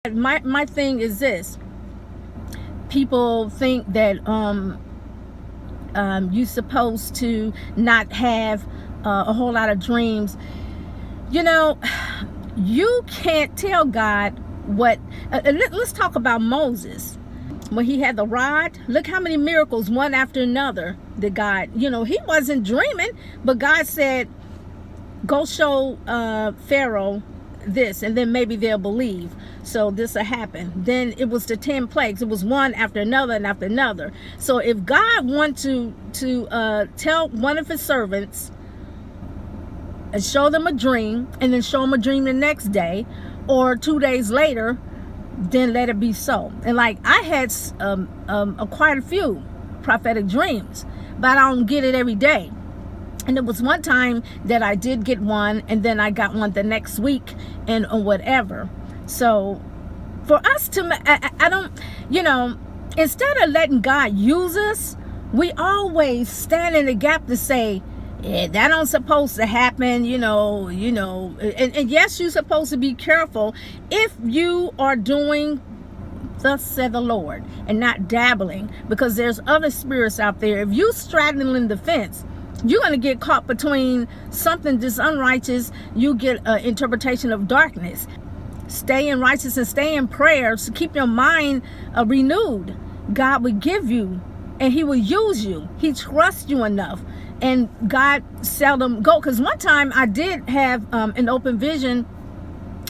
My thing is this: people think that you're supposed to not have a whole lot of dreams. You know, you can't tell God what. Let's talk about Moses. When he had the rod, look how many miracles, one after another, that God, he wasn't dreaming, but God said, go show Pharaoh this, and then maybe they'll believe. So this will happen. Then it was the 10 plagues. It was one after another and after another. So if God wanted to tell one of his servants and show them a dream, and then show them a dream the next day or 2 days later, then let it be so. And like, I had quite a few prophetic dreams, but I don't get it every day. And it was one time that I did get one, and then I got one the next week, and or whatever. So for us to, I don't, instead of letting God use us, we always stand in the gap to say, yeah, that don't supposed to happen, and yes, you're supposed to be careful if you are doing thus said the Lord and not dabbling, because there's other spirits out there. If you straddling the fence, you're going to get caught between something that's unrighteous. You get an interpretation of darkness. Stay in righteousness and stay in prayer. So keep your mind renewed. God will give you, and he will use you. He trusts you enough. And God seldom go. Because one time I did have an open vision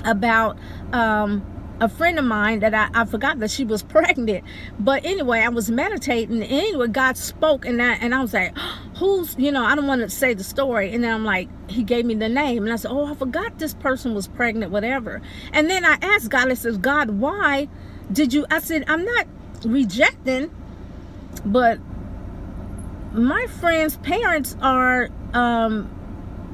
about a friend of mine that I forgot that she was pregnant. But anyway, I was meditating. And anyway, God spoke, and I was like, who's, I don't want to say the story. And then I'm like, he gave me the name. And I said, oh, I forgot this person was pregnant, whatever. And then I asked God, I said, God, why did you? I said, I'm not rejecting, but my friend's parents are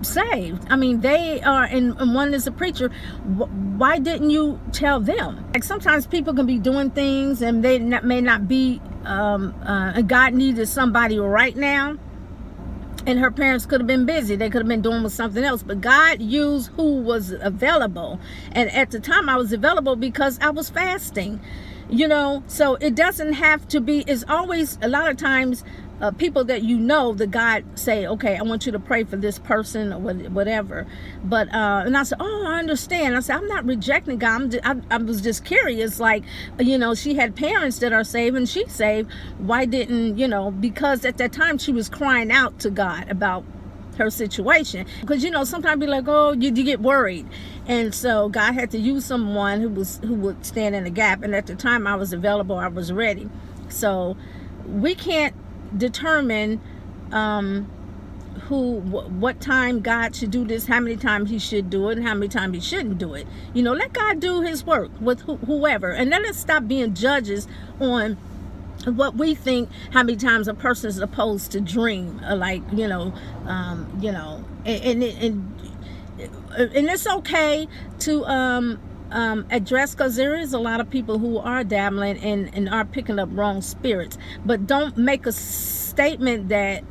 saved. I mean, they are, and one is a preacher. Why didn't you tell them? Like, sometimes people can be doing things, and they may not be, and God needed somebody right now, and her parents could have been busy. They could have been doing with something else, but God used who was available. And at the time I was available because I was fasting, so it doesn't have to be. It's always, a lot of times, people that that God say, okay, I want you to pray for this person or whatever. But and I said, oh, I understand. I said, I'm not rejecting God. I was just curious, like, she had parents that are saved and she's saved. Why didn't, because at that time she was crying out to God about her situation. Because sometimes be like, oh, you get worried. And so God had to use someone who would stand in the gap. And at the time I was available, I was ready. So we can't determine what time God should do this, how many times he should do it, and how many times he shouldn't do it. Let God do his work with whoever, and then let's stop being judges on what we think, how many times a person is supposed to dream, and it's okay to address, because there is a lot of people who are dabbling and are picking up wrong spirits. But don't make a statement that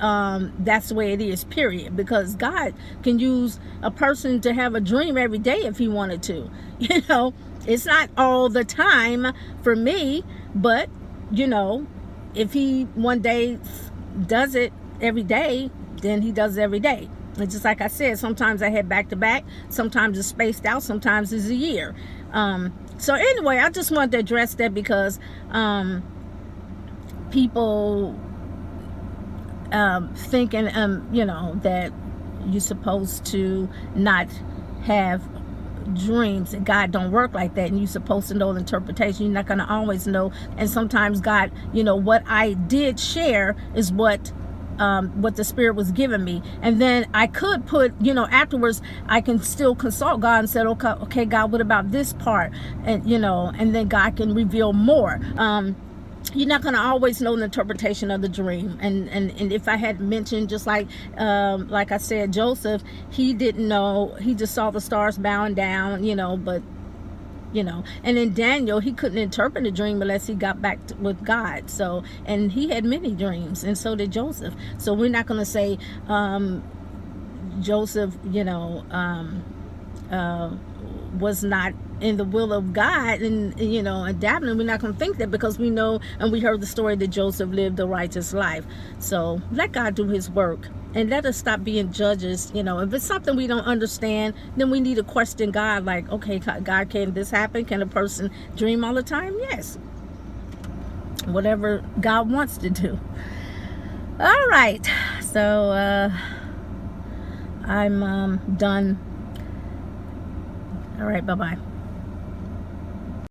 that's the way it is, period, because God can use a person to have a dream every day if he wanted to. It's not all the time for me, but if he one day does it every day, then he does it every day. And just like I said, sometimes I had back to back, sometimes it's spaced out, sometimes it's a year. So anyway, I just wanted to address that because people thinking, that you're supposed to not have dreams, and God don't work like that, and you're supposed to know the interpretation. You're not going to always know. And sometimes God, what I did share is what the Spirit was giving me, and then I could put, afterwards I can still consult God and said, okay, God, what about this part? And and then God can reveal more. You're not going to always know the interpretation of the dream. And if I had mentioned, just like I said, Joseph, he didn't know. He just saw the stars bowing down, but and then Daniel, he couldn't interpret a dream unless he got back with God. So, and he had many dreams, and so did Joseph. So we're not going to say Joseph, was not in the will of God, and and definitely we're not going to think that, because we know and we heard the story that Joseph lived a righteous life. So let God do his work, and let us stop being judges. If it's something we don't understand, then we need to question God, like, okay, God, can this happen? Can a person dream all the time? Yes. Whatever God wants to do. All right, so I'm done. All right, bye-bye.